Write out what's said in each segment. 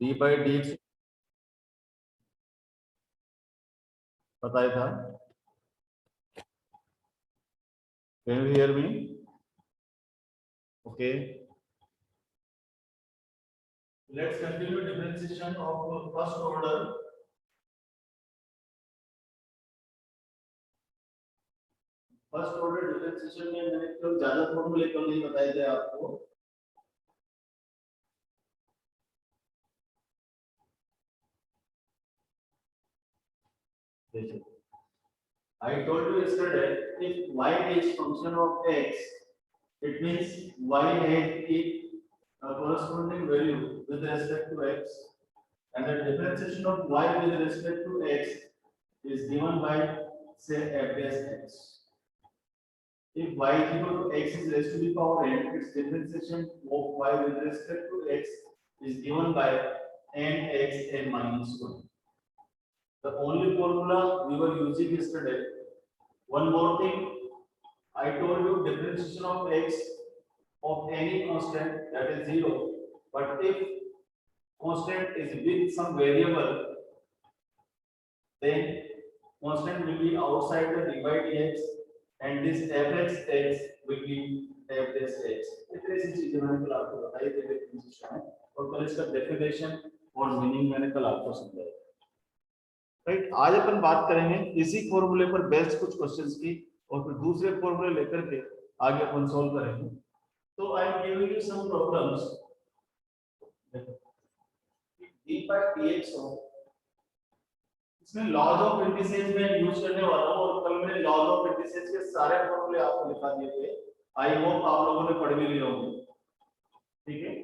D by D x बताया था। Can you hear me? Okay, let's continue differentiation of first order. First order differentiation में मैंने तो ज्यादा फॉर्मूले तो नहीं बताए थे आपको। I told you yesterday, if y is function of x, it means y has a corresponding value with respect to x, and the differentiation of y with respect to x is given by say f dash x. If y is equal to x is raised to the power n, its differentiation of y with respect to x is given by n x n minus 1. The only formula we were using yesterday. One more thing, I told you differentiation of x of any constant, that is 0. But if constant is with some variable, then constant will be outside the d by dx, and this fx will be f dash x. इतनी सी चीजें मैंने कल आपको बताई थी differentiation में, और कल इसका डेफिनेशन और मीनिंग मैंने कल आपको समझाया। राइट, आज अपन बात करेंगे इसी फॉर्मूले पर बेस्ड कुछ क्वेश्चंस की, और फिर दूसरे फॉर्मूले लेकर के आगे अपन सॉल्व करेंगे। तो I am giving you some problems. d by dx हो, इसमें लॉज ऑफ इंडिसेस में यूज करने वाला हूं, और कल मैंने लॉज ऑफ इंडिसेस के सारे फॉर्मूले आपको लिखा दिए थे। आई होप आप लोगों ने पढ़ भी लिए होंगे। ठीक है,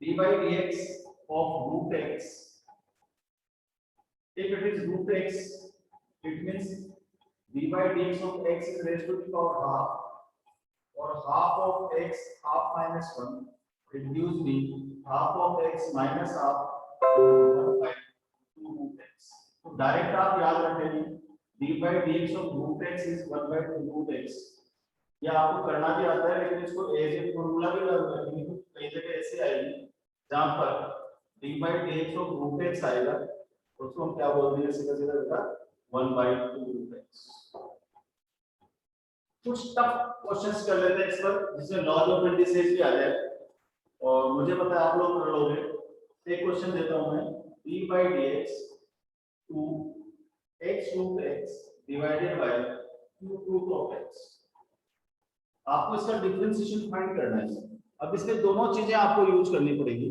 d by dx of root x, if it is root x, it means d by dx of x is raised to the power half, or half of x half minus 1, it gives me half of x minus half divided by 2 root x. तो direct आप याद रखेंगे d by dx of root x is 1 by 2 root x। ये आपको करना भी आता है, लेकिन इसको एज ए फॉर्मूला भी लागू करेंगे, क्योंकि कई जगह ऐसे आएगी जहां पर d by dx of root x आएगा, उसको हम क्या बोलते हैं, सीधा सीधा बेटा 1 by 2 root x। कुछ टफ क्वेश्चंस कर लेते हैं इस पर, जिसमें लॉज ऑफ इंडिसेस भी आ जाए, और मुझे पता है आप लोग कर लोगे। एक क्वेश्चन देता हूं मैं, d by dx to x root x divided by 2 root of x। आपको इसका डिफरेंशिएशन फाइंड करना है। अब इसमें दोनों चीजें आपको यूज करनी पड़ेगी।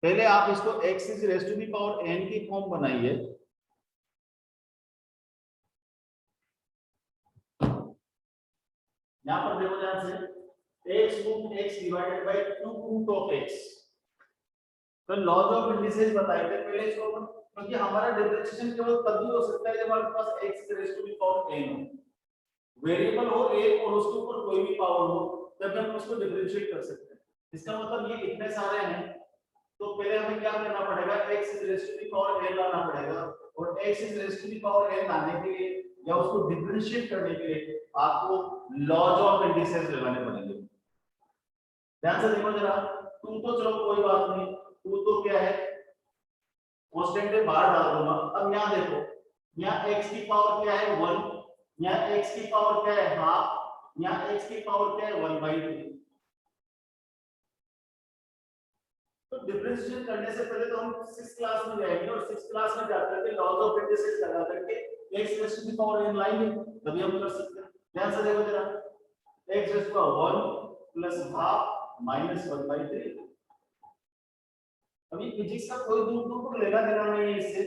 पहले आप इसको x is raised to the power n की फॉर्म बनाइए। यहां पर देखो ध्यान से, x root x divided by 2 root of x। तो लॉज ऑफ इंडिसेस बताए थे पहले इसको, क्योंकि हमारा डिफरेंशिएशन केवल तब भी हो सकता है जब हमारे पास x is raised to the power n हो, वेरिएबल हो एक और उसके ऊपर कोई भी पावर हो, तब हम उसको डिफरेंशिएट कर सकते हैं। इसका मतलब ये इतने सारे हैं, तो पहले हमें क्या करना पड़ेगा, x is raised to the power n लाना पड़ेगा, और x is raised to the power n लाने के लिए या उसको डिफरेंशिएट करने के लिए आपको लॉज ऑफ इंडिसेस लगाने पड़ेंगे। ध्यान से देखो जरा, 2 तो चलो कोई बात नहीं, 2 तो क्या है, कांस्टेंट है, बाहर डाल दूंगा। अब यहां देखो, यहां x की पावर क्या है 1, यहां x की पावर क्या है हाफ, यहां x की पावर क्या है 1/2। तो डिफरेंशिएशन करने से पहले तो हम 6th क्लास में जाएंगे, और 6th क्लास में जाकर के लॉज ऑफ इंडिसेस लगा करके x raise to the power n लाएंगे, तभी हम कर सकते हैं। ध्यान से देखो जरा, x raise to power 1 plus half minus 1/3। अभी फिजिक्स का कोई दूर लेना देना नहीं है इससे।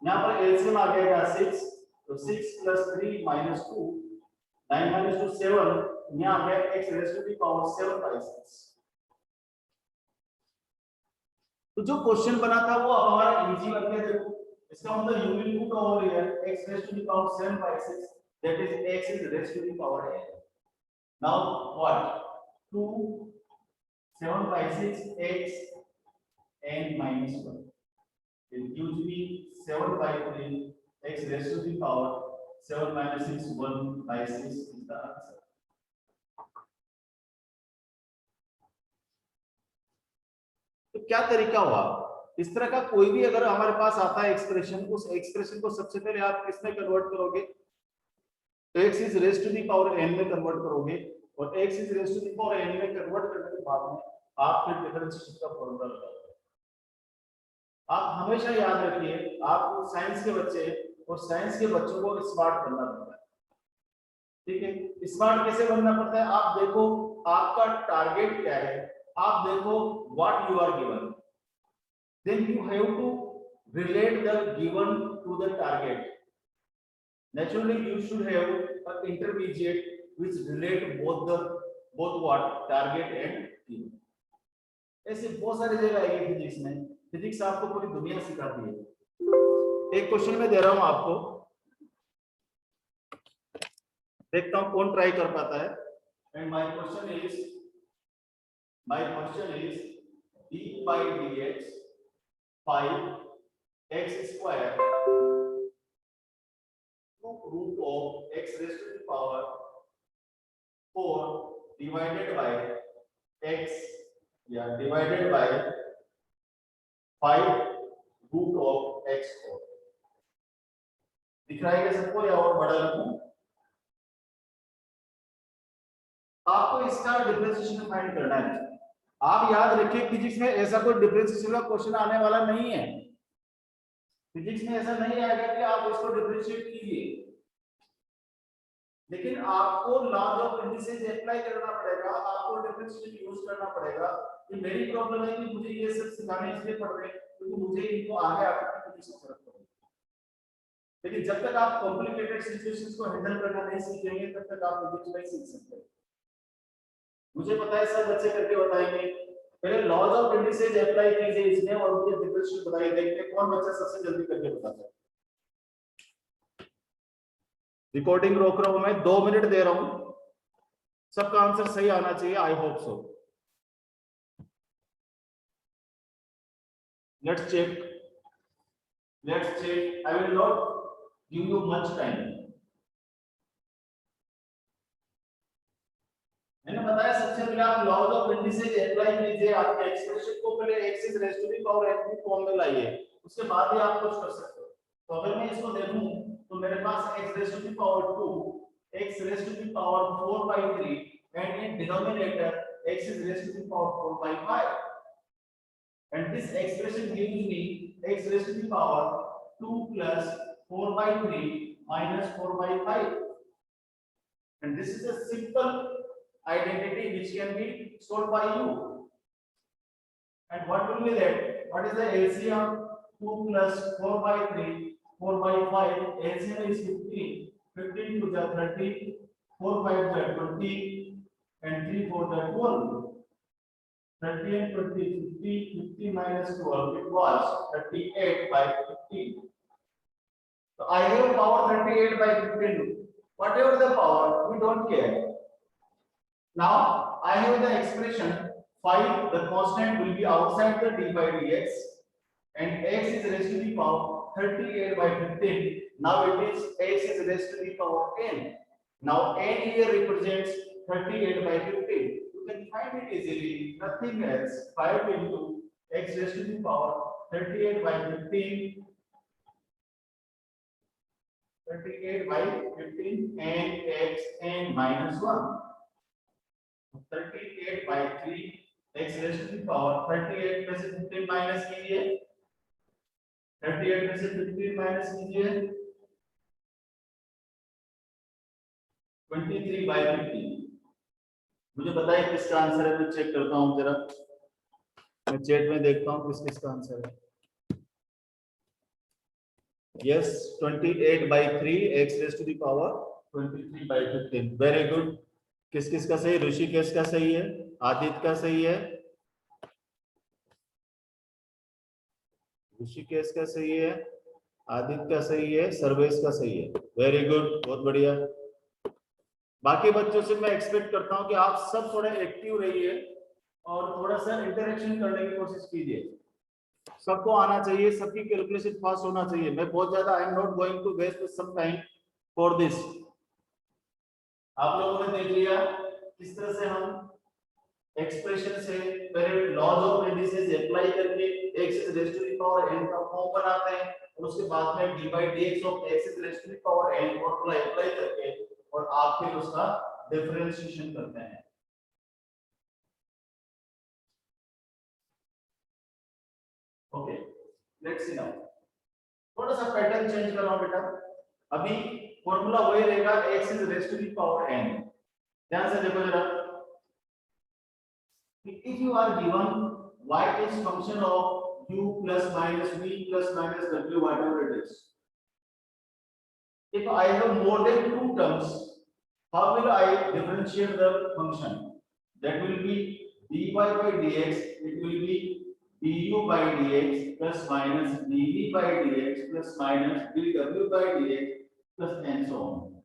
यहां पर एलसीएम आ गया 6, तो 6 + 3 - 2, 9 - 2 7, यहां आ गया x raise to the power 7/6। तो जो क्वेश्चन बना था वो अब हमारा इजी बन गया। देखो, इसका मतलब you will put over here x raise to the power 7/6, that is x is raise to the power n। Now what, 2 7/6 x n - 1, it gives me 7/3 x raised to the power 7 - 6 1/6 is the answer। तो क्या तरीका हुआ, इस तरह का कोई भी अगर हमारे पास आता है एक्सप्रेशन, उस एक्सप्रेशन को सबसे पहले आप किसमें कन्वर्ट करोगे, x is raise to the power n में कन्वर्ट करोगे, और x is raise to the power n में कन्वर्ट करने के बाद में आप फिर डिफरेंशिएशन का फॉर्मूला लगाओगे। आप हमेशा याद रखिए, आप साइंस के बच्चे और साइंस के बच्चों को स्मार्ट बनना पड़ता है, ठीक है। स्मार्ट कैसे बनना पड़ता है, आप देखो आपका टारगेट क्या है, आप देखो what you are given, then you have to relate the given to the target. Naturally you should have an intermediate which relate both what target and given. ऐसे बहुत सारी जगह आएगी फिजिक्स में, फिजिक्स आपको पूरी दुनिया सिखाती है। एक क्वेश्चन में दे रहा हूं आपको, देखता हूं कौन ट्राई कर पाता है। And my question is d by dx 5 x square root of x raised to the power 4 divided by x, divided by 5 root of x 4। दिख रहा है क्या सबको, या और बड़ा लिखूं? आपको इसका डिफरेंशिएशन फाइंड करना है। आप याद रखिए फिजिक्स में ऐसा कोई डिफरेंशिएशन का क्वेश्चन आने वाला नहीं है, फिजिक्स में ऐसा नहीं आएगा कि आप इसको डिफरेंशिएट कीजिए, लेकिन आपको लॉज ऑफ इंडिसेस अप्लाई करना पड़ेगा, आपको डिफरेंशिएशन यूज करना पड़ेगा। ये मेरी प्रॉब्लम है कि मुझे ये सब सिखाने इसलिए पड़ रहे हैं क्योंकि मुझे इनको आगे आकर फिजिक्स में फर्क पड़ेगा, लेकिन जब तक आप कॉम्प्लिकेटेड सिचुएशंस को हैंडल करना नहीं सीखेंगे तब तक आप फिजिक्स नहीं सीख सकते। मुझे पता है सब बच्चे करके बताएंगे, पहले लॉज ऑफ इंडिसेस अप्लाई कीजिए इसमें और उनके डिफरेंशियल बताइए, देखते हैं कौन बच्चा सबसे जल्दी करके बताता है। रिकॉर्डिंग रोक रहा हूं मैं, 2 मिनट दे रहा हूं, सबका आंसर सही आना चाहिए, I hope so. Let's check, I will not give you much time. मैंने बताया सबसे पहले आप लॉज ऑफ इंडिसेस अप्लाई कीजिए, आपके एक्सप्रेशन को पहले x is raise to the power n की फॉर्म में लाइए, उसके बाद ही आप कुछ कर सकते हो। तो अगर मैं इसको देखूं तो मेरे पास x raise to the power 2, x raise to the power 4 by 3 and in denominator x is raised to the power 4 by 5, and this expression gives me x raised to the power 2 plus 4 by 3 minus 4 by 5, and this is a simple identity which can be solved by you. And what will be that? What is the LCM? 2 plus 4 by 3, 4 by 5, LCM is 15, 15 to the 30, 4 5 to the 20, and 3 4 the 12, 30 and 20, 50, 50 minus 12, it was 38 by 15. So I have power 38 by 15, whatever the power, we don't care. Now I have the expression 5, the constant will be outside the d by dx, and x is raised to the power 38 by 15. Now it is x is raised to the power n. Now n here represents 38 by 15. You can find it easily, nothing else, 5 into x raised to the power 38 by 15, 38 by 15 and x n minus 1. 38 by 3 x raised to the power 38 में से 15 minus कीजिए, 38 में से 15 minus कीजिए, 23 by 15। मुझे बताइए किसका answer है, मैं चेक करता हूं जरा, मैं चैट में देखता हूं किस किसका आंसर है। Yes, 28 by 3 x raised to the power 23 by 15, very good. किस किस का सही, ऋषिकेश का सही है, आदित्य का सही है, ऋषिकेश का सही है, आदित्य का सही है, सर्वेश का सही है, वेरी गुड, बहुत बढ़िया। बाकी बच्चों से मैं एक्सपेक्ट करता हूं कि आप सब थोड़ा एक्टिव रहिए और थोड़ा सा इंटरेक्शन करने की कोशिश कीजिए, सबको आना चाहिए, सबकी कैलकुलेशन फास्ट होना चाहिए। मैं बहुत ज्यादा I am not going to waste some time for this. आप लोगों ने देख लिया किस तरह से हम एक्सप्रेशन से पहले लॉज ऑफ इंडिसेस अप्लाई करके x is raise to the power n का फॉर्म बनाते हैं और उसके बाद में d by dx of x is raise to the power n formula apply करके और आप फिर उसका डिफरेंशिएशन करते हैं। Okay, let's see now. थोड़ा सा पैटर्न चेंज कर रहा हूं बेटा। अभी फॉर्मूला वही रहेगा x is raise to the power n। ध्यान से देखो जरा, if you are given y is function of u plus minus v plus minus w whatever it is, if I have more than two terms, how will I differentiate the function? That will be dy by dx, it will be du by dx plus minus dv by dx plus minus dw by dx plus and so on.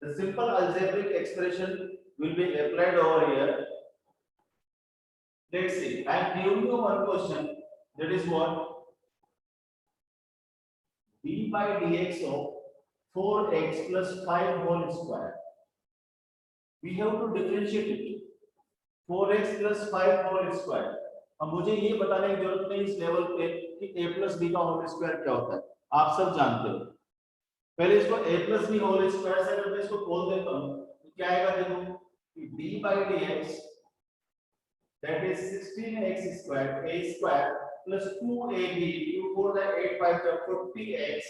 The simple algebraic expression will be applied over here. Let's see, I am giving you one question, that is what? d by dx of 4x plus 5 whole square. We have to differentiate it. 4x plus 5 whole square. अब मुझे ये बताने की जरूरत नहीं इस level पे कि a plus b का होल स्क्वायर क्या होता है, आप सब जानते हो। पहले इसको a plus b whole square से अगर मैं इसको खोल देता हूँ तो क्या आएगा, देखो कि d by dx that is 16x square a square plus 2ab 2 4 that 8 5 the 40x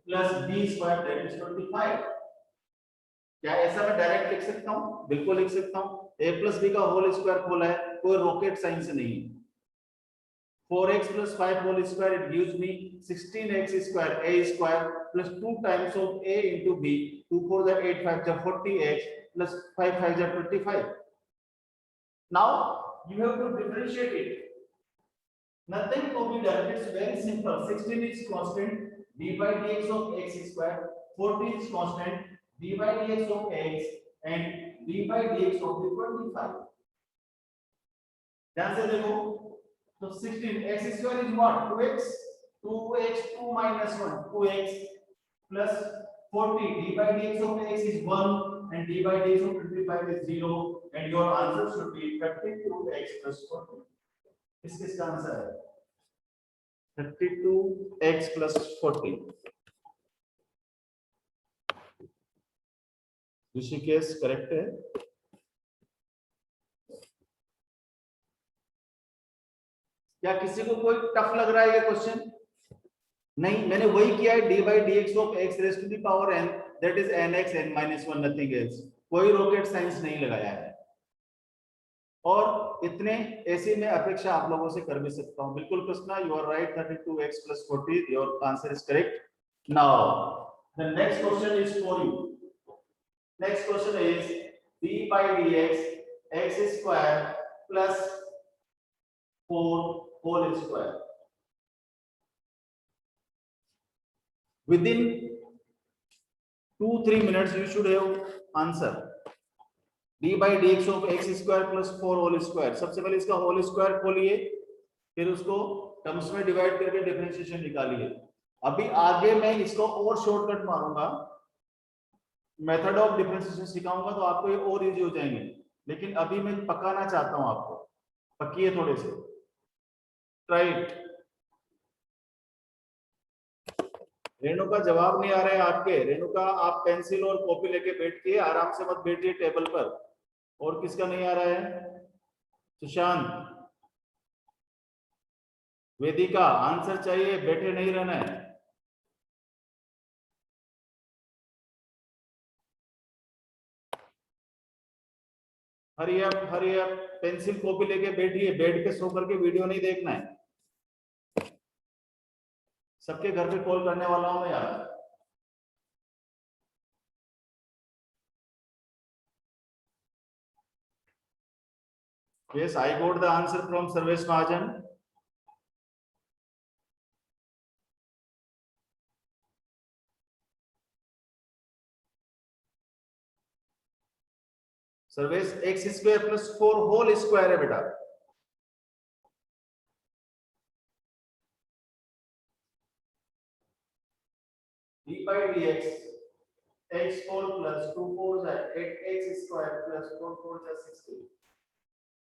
plus b square that is 25। क्या ऐसा मैं डायरेक्ट लिख सकता हूँ? बिल्कुल लिख सकता हूँ। a plus b का होल स्क्वायर खोला है, कोई रॉकेट साइंस नहीं है। 4x plus 5 whole square it gives me 16x square a square plus 2 times of a into b 2 4 the 8 5 the 40x plus 5 5 the 25। Now you have to differentiate it. Nothing to be done, it's very simple. 16 is constant, d by dx of x square, 40 is constant, d by dx of x and d by dx of the 25। ध्यान से देखो, तो 16 x square is what? 2x 2 minus 1 2x plus 40 d by dx of x is 1 and d by dx of 25 is 0 and your answer should be 32x plus 40। किसका answer है? 32x plus 40। Rishikesh correct है। क्या किसी को कोई tough लग रहा है ये क्वेश्चन? नहीं, मैंने वही किया है, d by dx of x raised to the power n that is nx n minus 1 nothing else। कोई रॉकेट साइंस नहीं लगाया है और इतने ऐसे में अपेक्षा आप लोगों से कर भी सकता हूं। बिल्कुल Krishna, you are right, 32x plus 40 your answer is correct. Now the next question is for you. Next question is d by dx x square plus 4 whole square। Within 2-3 minutes you should have answer। d by dx of x square plus 4 whole square। सबसे पहले इसका whole square खोलिए, फिर उसको terms में divide करके differentiation निकालिए। अभी आगे मैं इसको और शॉर्टकट मारूंगा, मेथड ऑफ डिफरेंशिएशन सिखाऊंगा तो आपको ये और इजी हो जाएंगे, लेकिन अभी मैं पकाना चाहता हूं आपको, पकिए थोड़े से। राइट, रेणुका जवाब नहीं आ रहे हैं आपके। रेणुका आप पेंसिल और कॉपी लेके बैठिए, आराम से मत बैठिए टेबल पर। और किसका नहीं आ रहा है? सुशांत, वेदिका, आंसर चाहिए, बैठे नहीं रहना है। हरी अप, पेंसिल कॉपी लेके बैठिए, बैठ के सो करके वीडियो नहीं देखना है। सबके घर पे कॉल करने वाला हूं मैं यार। Yes, I got the answer from Sarvesh Mahajan. Sarvesh, x square plus 4 whole square है बेटा। d by dx x4 plus 2 4s are 8x square plus 4 4s are 16.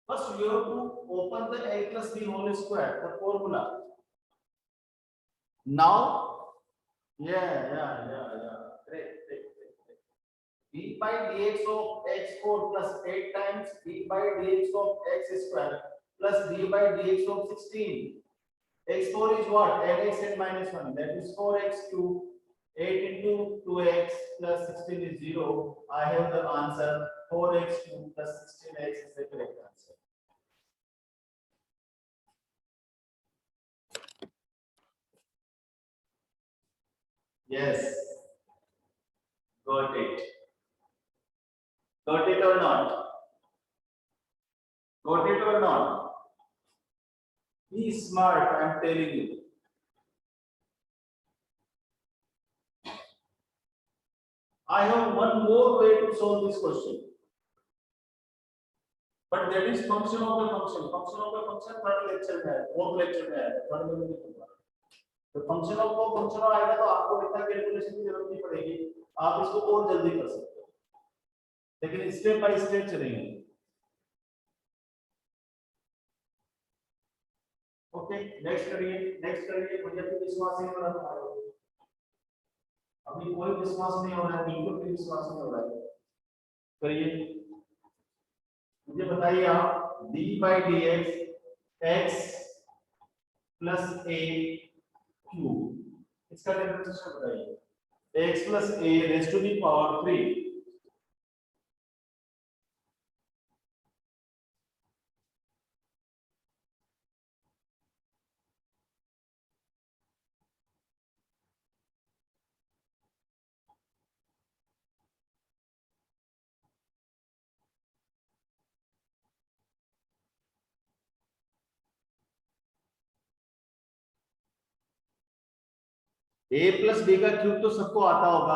First, you have to open the a plus b whole square, the formula. Now, Great. B by dx of x4 plus 8 times b by dx of x square plus b by dx of 16. x4 is what? 8x and minus 1. That is 4x cube. 8 into 2x plus 16 is 0. I have the answer 4x cube plus 16x is the correct answer. Yes. Got it. Got it or not? Got it or not? Be smart, I am telling you. I have one more way to solve this question. But that is function of the function. Function of the function third lecture में है, fourth lecture में है, third में नहीं होगा. तो function of को function आएगा तो आपको इतना कैलकुलेशन की जरूरत नहीं पड़ेगी. आप इसको और जल्दी कर सकते हो. लेकिन स्टेप बाय स्टेप चलेंगे. ओके, नेक्स्ट करिए. मुझे भी विश्वास नहीं हो रहा है. अभी कोई विश्वास नहीं हो रहा है, बिल्कुल भी विश्वास नहीं हो रहा है. करिए. मुझे बताइए आप d by dx x plus a cube इसका डेफिनेशन बताइए. x plus a raised to the power 3. a plus b का क्यूब तो सबको आता होगा.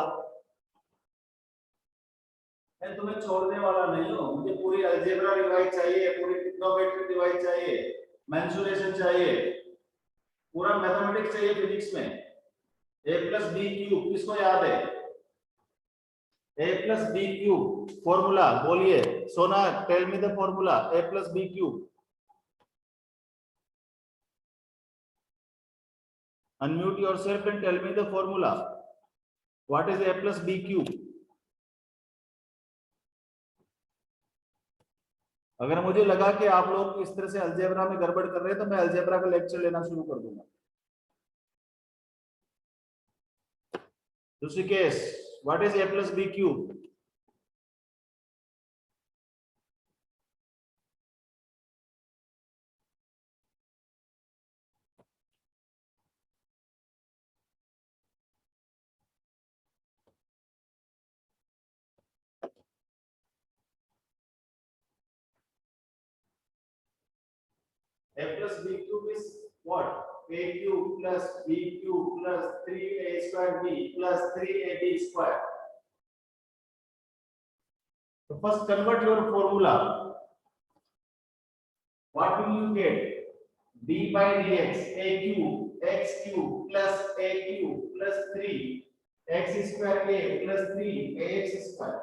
मैं तुम्हें छोड़ने वाला नहीं हूं. मुझे पूरी अलजेब्रा रिवाइज चाहिए, पूरी ट्रिग्नोमेट्री रिवाइज चाहिए, मेंसुरेशन चाहिए, पूरा मैथमेटिक्स चाहिए फिजिक्स में. a plus b क्यूब किसको याद है? a plus b cube formula बोलिए. Sona, tell me the formula. a plus b क्यूब. Unmute yourself and tell me the formula. What is a plus b cube? अगर मुझे लगा कि आप लोग इस तरह से अलजेब्रा में गड़बड़ कर रहे हैं तो मैं अलजेब्रा का लेक्चर लेना शुरू कर दूंगा. Rishikesh, what is a plus b cube? A plus b cube is what? A cube plus b cube plus 3a square b plus 3ab square. So first convert your formula. What will you get? d by dx a cube x cube plus a cube plus 3 x square a plus 3 ax square.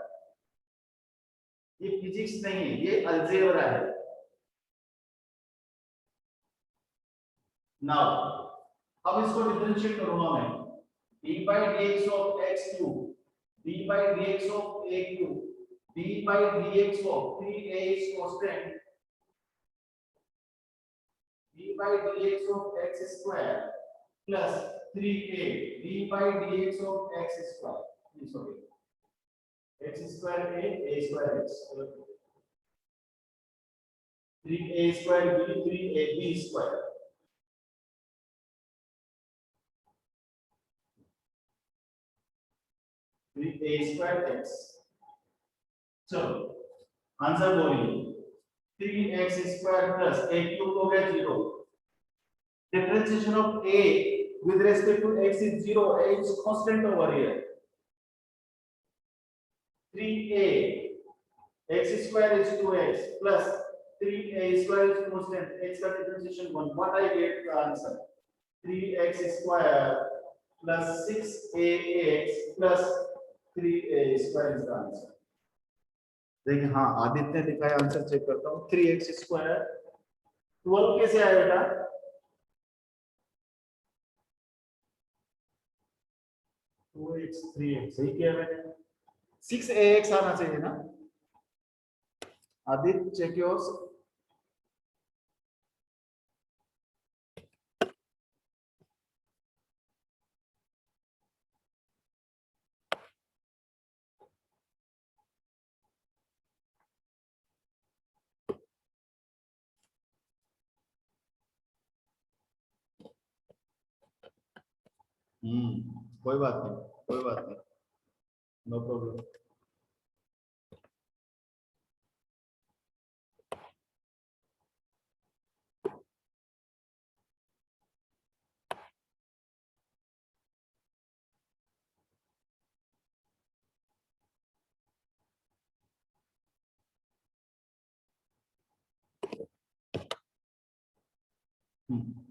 ये physics नहीं है, ये algebra है. Now, अब इसको differentiate करूंगा मैं. d by dx of x cube, d by dx of a cube, d by dx of 3a is constant, d by dx of x square plus 3a, d by dx of x square. Sorry, x square a square x. 3a square b, 3ab square. a square x. So answer बोलिए. 3x square plus a cube हो गया 0. Differentiation of a with respect to x is 0. A is constant over here. 3a x square is 2x plus 3a square is constant. X का differentiation 1. What I get the answer? 3x square plus 6ax plus 3a square is the answer. देखिए हाँ आदित्य ने लिखा है answer, check करता हूँ। 3x square 12 कैसे आया बेटा? 2x 3x सही किया मैंने। 6ax आना चाहिए ना आदित्य, चेक योर्स। कोई बात नहीं, कोई बात नहीं, नो प्रॉब्लम।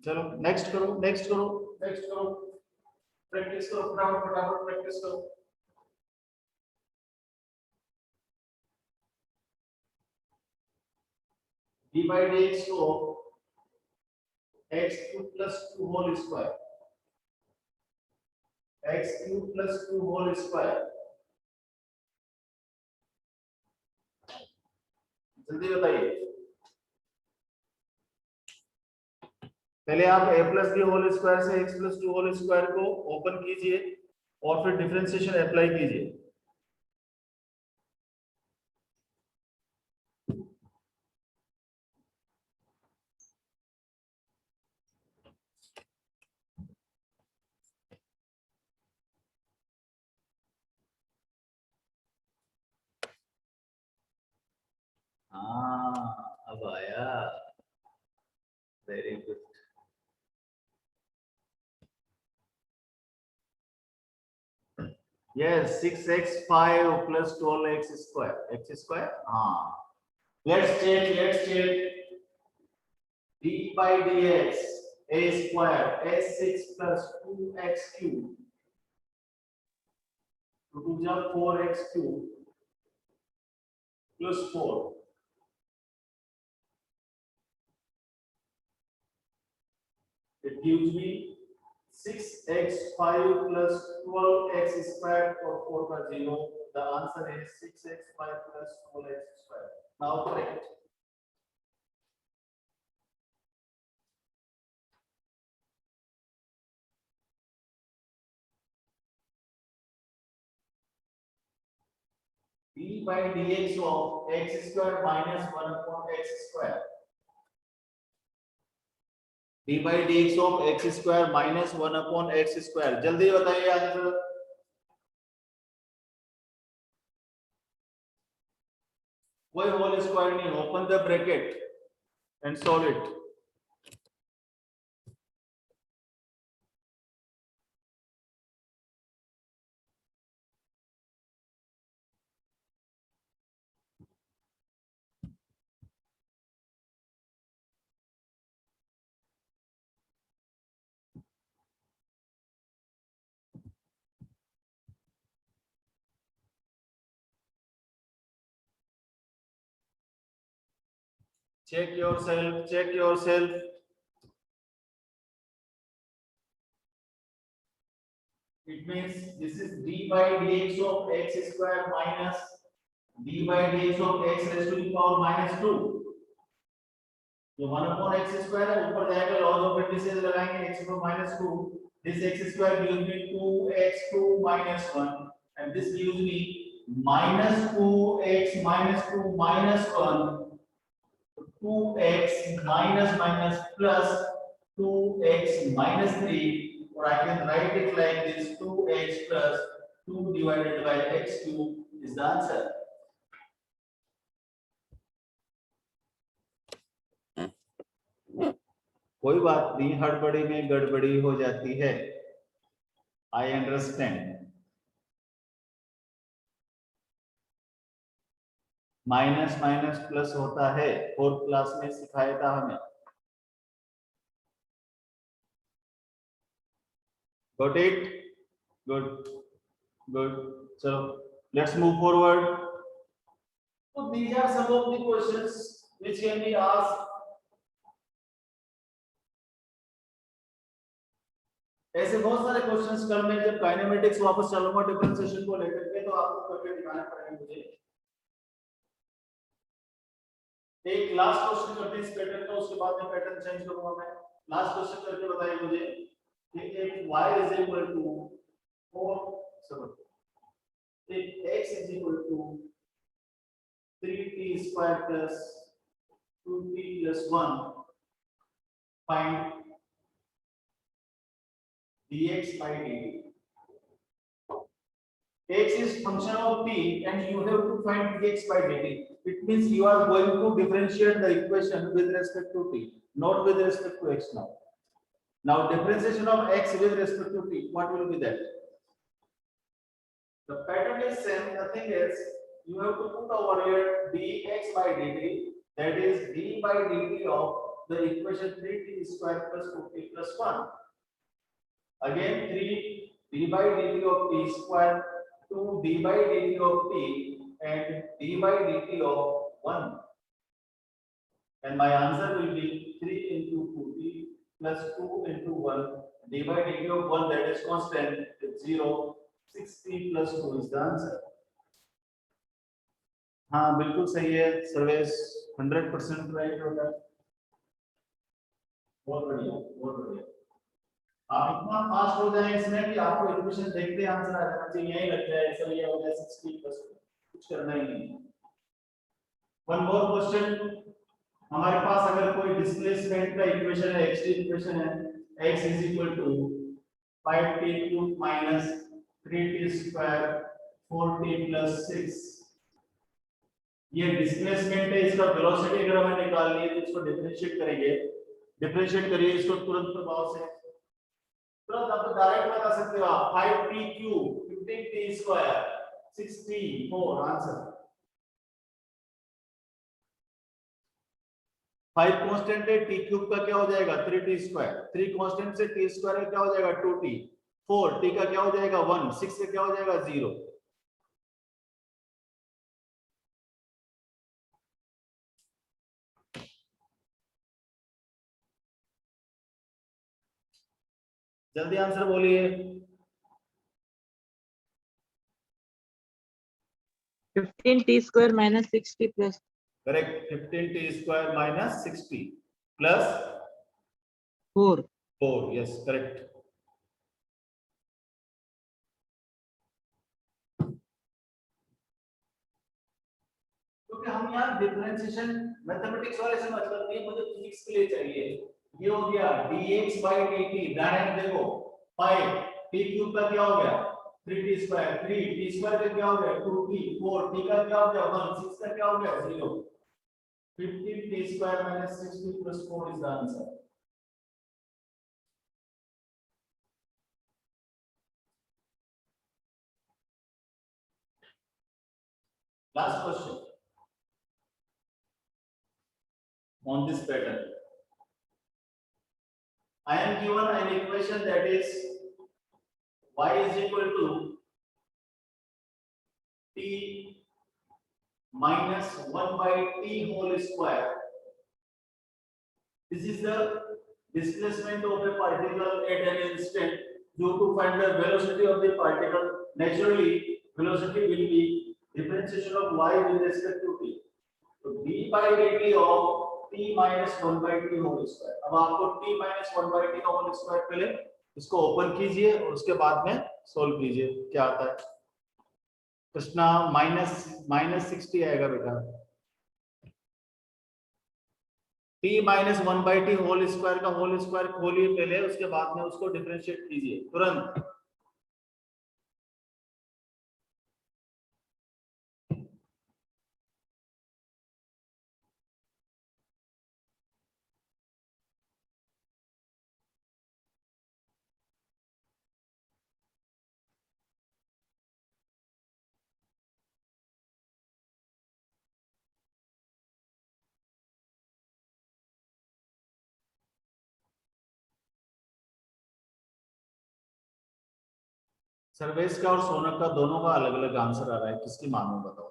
चलो नेक्स्ट करो, नेक्स्ट करो, नेक्स्ट करो, प्रैक्टिस करो, फटाफट फटाफट प्रैक्टिस करो। d by dx को x cube plus 2 whole square, x cube plus 2 whole square, जल्दी बताइए। पहले आप a plus b whole square से x plus 2 होल स्क्वायर को ओपन कीजिए और फिर डिफरेंशिएशन अप्लाई कीजिए। हाँ अब आया, very good. Yes, 6x5 plus 12x square. X square? हाँ. Let's check. d by dx a square s6 plus 2x cube. 2 to 4x cube plus 4. It gives me 6x5 plus 12x square or 4 by 0. The answer is 6x5 plus 12x square. Now correct. d by dx of x square minus 1 upon x square. d by dx of x square minus 1 upon x square. जल्दी बताइए answer. कोई whole square नहीं, open the bracket and solve it. Check yourself, check yourself. It means this is d by dx of x square minus d by dx of x raised to the power minus 2. जो 1 upon x square है ऊपर जाएगा, laws of indices लगाएंगे, x को minus 2. This x square gives me 2x2 minus 1 and this gives me minus 2x minus 2 minus 1. 2x minus minus plus 2x minus 3, or I can write it like this: 2x plus 2 divided by x cube is the answer. कोई बात नहीं, हड़बड़ी में गड़बड़ी हो जाती है, I understand. Minus minus plus होता है, फोर्थ क्लास में सिखाया था हमें। Got it? Good, good. चलो let's move forward. So these are some of the questions which can be asked. ऐसे बहुत सारे क्वेश्चंस कल मैं जब काइनेमेटिक्स वापस चलूंगा डिफरेंशिएशन को लेकर के, तो आपको करके दिखाना पड़ेगा मुझे। एक लास्ट क्वेश्चन करते हैं इस पैटर्न का, उसके बाद में पैटर्न चेंज करूंगा मैं। लास्ट क्वेश्चन करके बताइए मुझे कि एक y इज इक्वल टू 4 एक x is equal to 3t square plus 2t plus 1 find dx by dt. X is function of t and you have to find dx by dt. It means you are going to differentiate the equation with respect to t, not with respect to x now. Now differentiation of x with respect to t, what will be that? The pattern is same, nothing else. You have to put over here dx by dt, that is d by dt of the equation 3t square plus 2t plus 1. Again 3 d by dt of t square, 2 d by dt of t, and d by dt of 1. And my answer will be 3 into 2t plus 2 into 1 d by dt of 1, that is constant, 0. 6t plus 2 is the answer. हाँ बिल्कुल सही है Sarvesh, 100% right होगा। बहुत बढ़िया, बहुत बढ़िया। आप इतना फास्ट हो जाए इसमें कि आपको इक्वेशन देखते आंसर आ जाना चाहिए। यही लगता है सर ये हो गया 60 प्लस, कुछ करना ही नहीं। वन मोर क्वेश्चन, हमारे पास अगर कोई डिस्प्लेसमेंट का इक्वेशन है, एक्स इक्वेशन है, x is equal to 5t cube minus 3t square 4t plus 6, ये डिस्प्लेसमेंट है, इसका वेलोसिटी अगर हमें निकालनी है तो इसको डिफरेंशिएट करेंगे। डिफरेंशिएट करिए इसको तुरंत प्रभाव से, तुरंत आप तो डायरेक्ट बता सकते हो आप। 5t cube 15t square 6t 4 answer. 5 constant है, t क्यूब का क्या हो जाएगा 3t स्क्वायर, 3 कांस्टेंट से t स्क्वायर का क्या हो जाएगा 2t, 4 t का क्या हो जाएगा 1, 6 का क्या हो जाएगा 0। जल्दी आंसर बोलिए। 15t square minus 6t plus, correct, 15t square minus 6t plus 4. 4, yes correct. क्योंकि हम यहाँ डिफरेंशिएशन मैथमेटिक्स वाले से मतलब नहीं, मुझे फिजिक्स के लिए चाहिए। ये हो गया dx by dt, डायरेक्ट देखो 5 t क्यूब का क्या हो गया 3t स्क्वायर, 3 t स्क्वायर का क्या हो गया 2t, 4 t का क्या हो गया 1, 6 का क्या हो गया 0। 15t square minus 6t plus 4 is the answer. Last question on this pattern. I am given an equation that is y is equal to t minus 1 by t whole square. This is the displacement of a particle at an instant. Due to find the velocity of the particle, naturally velocity will be differentiation of y with respect to t. So d by dt of t minus 1 by t whole square. अब आपको t minus 1 by t whole square पहले इसको open कीजिए और उसके बाद में solve कीजिए क्या आता है। कृष्णा माइनस 60 आएगा बेटा। t minus 1 by t whole square का होल स्क्वायर खोलिए पहले, उसके बाद में उसको डिफरेंशिएट कीजिए तुरंत। सर्वेश का और सोनक का दोनों का अलग अलग आंसर आ रहा है, किसकी मानूं बताओ।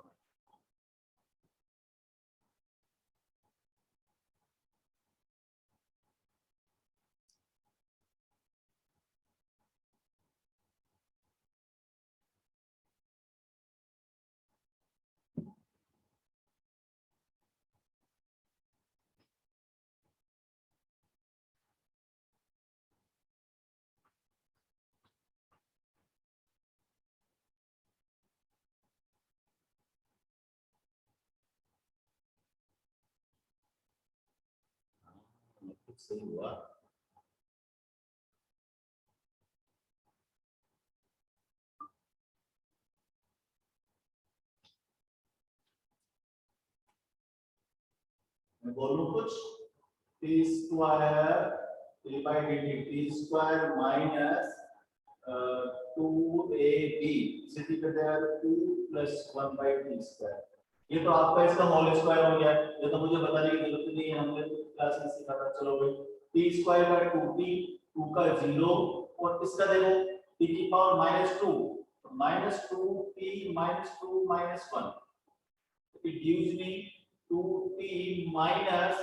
सही हुआ। मैं बोलूं कुछ, T square A by D T T square minus 2ab इसे लिख देते हैं 2 + 1 बाई टी स्क्वायर। ये तो आपका इसका होल स्क्वायर हो गया, ये तो मुझे बताने की जरूरत नहीं है, हमने क्लास में सीखा था। चलो भाई टी स्क्वायर का 2t 2 का 0 और इसका देखो t की power -2 -2t -2 -1 it gives me 2t minus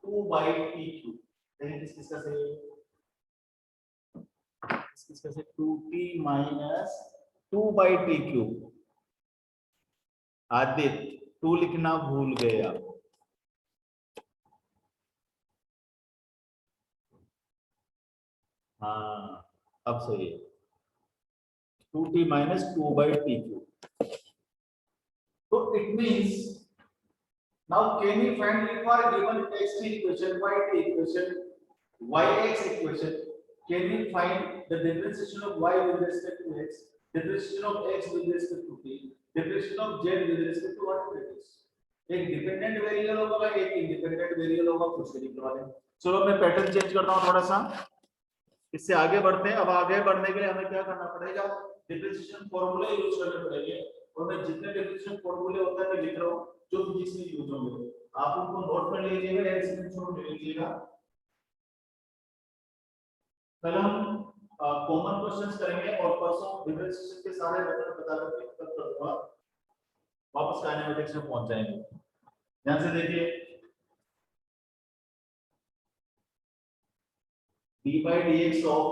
2 by t cube। देखिए किसका सही है, किसका से 2t minus 2 by t cube। Aditya 2 लिखना भूल गया। हाँ अब सही है, 2t minus 2 by t cube। So it means now can we find for given x equation, y equation, yx equation, can we find the differentiation of y with respect to x, differentiation of x with respect to t, differentiation of z with respect to what it is। एक dependent variable होगा, एक independent variable होगा, कुछ नहीं करवा दें। चलो मैं पैटर्न चेंज करता हूं थोड़ा सा, इससे आगे बढ़ते हैं। अब आगे बढ़ने के लिए हमें क्या करना पड़ेगा, डिफरेंशिएशन फार्मूले यूज करने पड़ेंगे। और मैं जितने डिफरेंशिएशन फार्मूले होता है मैं लिख रहा हूं जो फिजिक्स में यूज होंगे, आप उनको नोट कर लीजिएगा या स्क्रीनशॉट ले लीजिएगा। कल हम कॉमन क्वेश्चंस करेंगे और परसों डिफरेंशिएशन के सारे मेथड बता करके खत्म कर दूंगा, वापस काइनेमेटिक्स में पहुंच जाएंगे। ध्यान से देखिए, d by dx of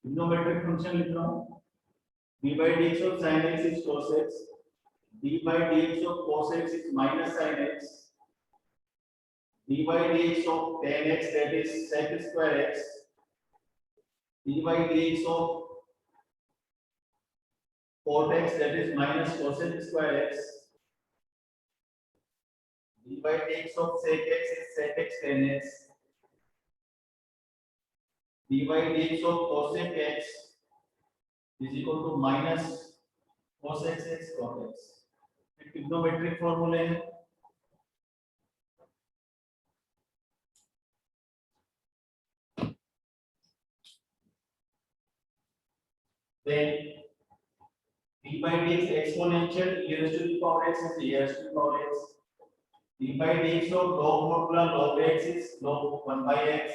trigonometric function लिख रहा हूं, d by dx of sin x is cos x, d by dx of cos x is minus sin x, d by dx of tan x that is sec square x, d by dx of cot x that is minus cosec square x, d by dx of sec x is sec x tan x, d by dx of cosec x is equal to minus cos x is cot x। Trigonometric फॉर्मूले हैं। then d by dx exponential e raised to the power x is e raised to the power x, d by dx of log formula log x is log 1 by x,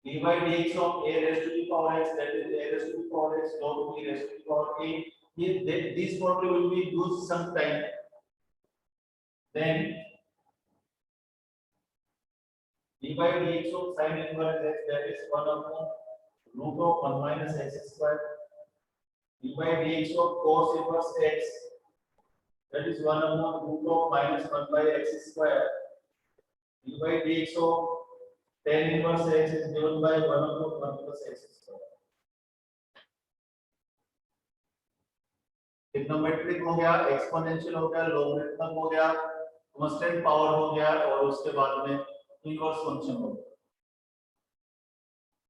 d by dx of a raised to the power x that is a raised to the power x log b raised to the power a। This formula will be used sometime। then d by dx of sin inverse x that is 1 upon root of 1 minus x square, d by dx of cos inverse x that is 1 upon root of minus 1 by x square, d by dx of tan inverse x is given by 1 upon 1 plus x square। Trigonometric हो गया, exponential हो गया, logarithmic हो गया, constant power हो गया और उसके बाद में इनवर्स फंक्शन हो गया।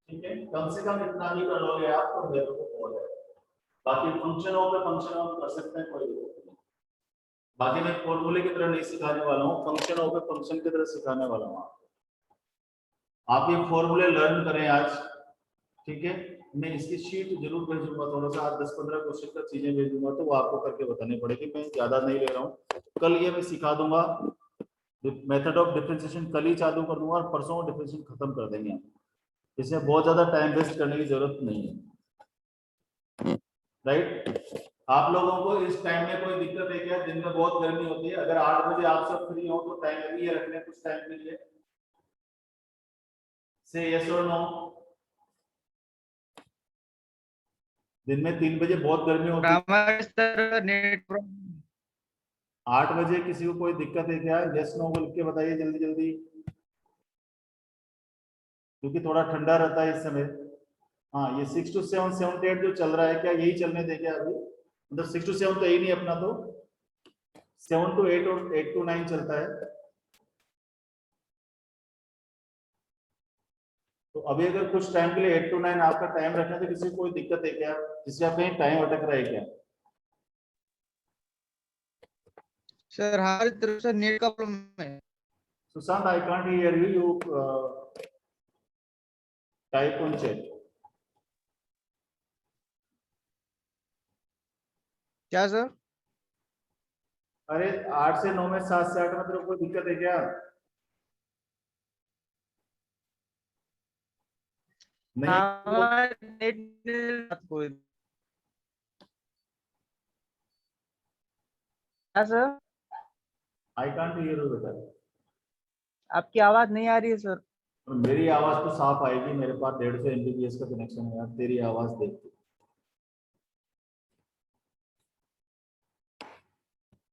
ठीक है, कम से कम इतना भी कर लोगे आप तो मेरे को हो जाएगा। बाकी फंक्शनों पे फंक्शन आप कर सकते हैं, कोई दिक्कत नहीं। बाकी मैं फॉर्मूले की तरह नहीं सिखाने वाला हूँ, फंक्शनों पे फंक्शन की तरह सिखाने वाला हूँ आपको। आप ये फॉर्मूले लर्न करें आज, ठीक है। मैं इसकी शीट जरूर भेजूंगा, थोड़ा सा 10-15 क्वेश्चन का चीजें भेजूंगा तो वो आपको करके बतानी पड़ेगी, मैं ज्यादा नहीं ले रहा हूँ। कल ये मैं सिखा दूंगा, मेथड ऑफ डिफरेंशिएशन कल ही चालू कर दूंगा और परसों डिफरेंशिएशन खत्म कर देंगे। इसमें बहुत ज्यादा टाइम वेस्ट करने की जरूरत नहीं है, राइट। आप लोगों को इस टाइम में कोई दिक्कत है क्या? दिन में बहुत गर्मी होती है, अगर 8 बजे आप सब फ्री हो तो टाइम अभी ये रख लें कुछ टाइम के लिए, से यस और नो। दिन में 3 बजे बहुत गर्मी होती है, हमारे सर नेट प्रॉब्लम 8 बजे किसी को कोई दिक्कत है क्या? यस नो बोल के बताइए जल्दी जल्दी, क्योंकि थोड़ा ठंडा रहता है इस समय। हाँ, ये 6 to 7 7 to 8 जो चल रहा है, क्या यही चलने दें क्या अभी? मतलब 6 to 7 तो यही नहीं अपना, तो 7 to 8 और 8 to 9 चलता है। तो अभी अगर कुछ टाइम के लिए 8 to 9 आपका टाइम रखना, तो किसी को कोई दिक्कत है क्या? जिससे आप कहीं टाइम अटक रहा है क्या? सर हमारी तरफ से नेट का प्रॉब्लम है। Sushant, I can't hear you, you type on chat. क्या सर? अरे 8 से 9 में 7 से 8 में तेरे को कोई दिक्कत है क्या? नहीं तो हमारे नेट कोई क्या sir? I can't hear you बेटा। आपकी आवाज नहीं आ रही है सर। और मेरी आवाज तो साफ आएगी, मेरे पास 150 MBPS का कनेक्शन है यार, तेरी आवाज देख के।